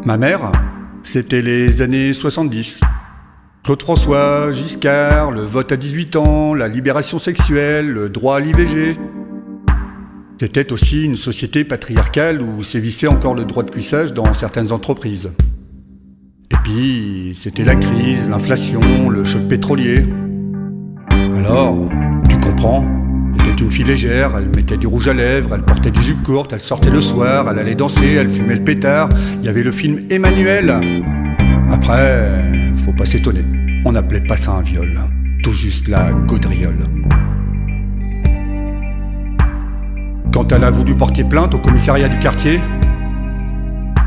Ma mère, c'était les années 70. Claude François, Giscard, le vote à 18 ans, la libération sexuelle, le droit à l'IVG. C'était aussi une société patriarcale où sévissait encore le droit de cuissage dans certaines entreprises. Et puis, c'était la crise, l'inflation, le choc pétrolier. Alors, tu comprends, c'était une fille légère, elle mettait du rouge à lèvres, elle portait des jupes courtes, elle sortait le soir, elle allait danser, elle fumait le pétard. Il y avait le film Emmanuel. Après, faut pas s'étonner, on n'appelait pas ça un viol, tout juste la gaudriole. Quand elle a voulu porter plainte au commissariat du quartier,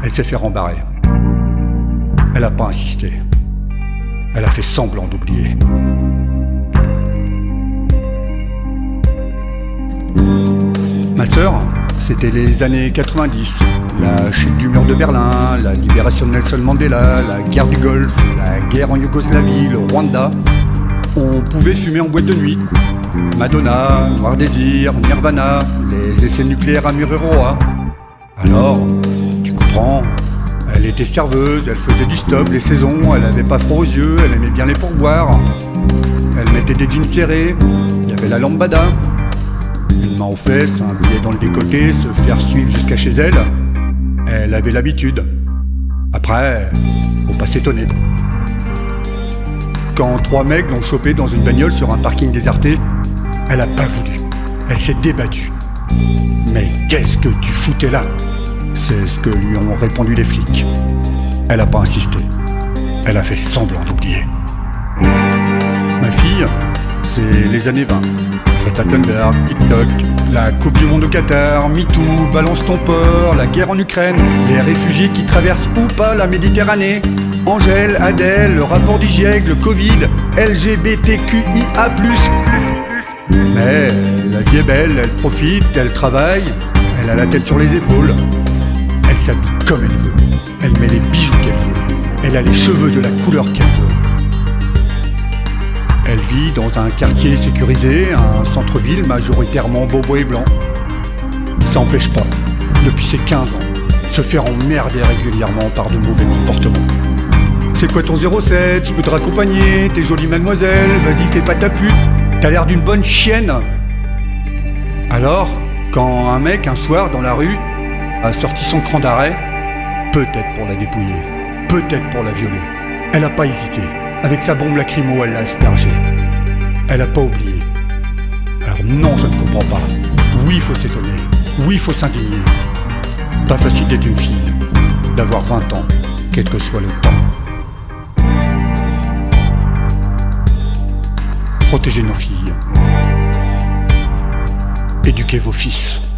elle s'est fait rembarrer. Elle a pas insisté. Elle a fait semblant d'oublier. Ma sœur, c'était les années 90. La chute du mur de Berlin, la libération de Nelson Mandela, la guerre du Golfe, la guerre en Yougoslavie, le Rwanda. On pouvait fumer en boîte de nuit. Madonna, Noir Désir, Nirvana, les essais nucléaires à Mururoa. Alors, tu comprends, elle était serveuse, elle faisait du stop les saisons, elle avait pas froid aux yeux, elle aimait bien les pourboires. Elle mettait des jeans serrés, il y avait la lambada. Une main aux fesses, un billet dans le décolleté, se faire suivre jusqu'à chez elle. Elle avait l'habitude. Après, faut pas s'étonner. Quand 3 mecs l'ont chopée dans une bagnole sur un parking déserté, elle a pas voulu. Elle s'est débattue. Mais qu'est-ce que tu foutais là ? C'est ce que lui ont répondu les flics. Elle a pas insisté. Elle a fait semblant d'oublier. Ma fille, c'est les années 20. Greta Thunberg, TikTok, la Coupe du Monde au Qatar, MeToo, Balance ton port, la guerre en Ukraine, les réfugiés qui traversent ou pas la Méditerranée, Angèle, Adèle, le rapport du GIEC, le Covid, LGBTQIA+. Mais la vie est belle, elle profite, elle travaille, elle a la tête sur les épaules. Elle s'habille comme elle veut, elle met les bijoux qu'elle veut, elle a les cheveux de la couleur qu'elle veut. Elle vit dans un quartier sécurisé, un centre-ville majoritairement bobo et blanc. Ça n'empêche pas, depuis ses 15 ans, se faire emmerder régulièrement par de mauvais comportements. C'est quoi ton 07? Je peux te raccompagner, t'es jolie mademoiselle, vas-y fais pas ta pute, t'as l'air d'une bonne chienne. Alors, quand un mec, un soir, dans la rue, a sorti son cran d'arrêt, peut-être pour la dépouiller, peut-être pour la violer, elle a pas hésité. Avec sa bombe lacrymo, elle l'a aspergée. Elle a pas oublié. Alors non, je ne comprends pas. Oui, il faut s'étonner. Oui, il faut s'indigner. Pas facile d'être une fille, d'avoir 20 ans, quel que soit le temps. Protégez nos filles. Éduquez vos fils.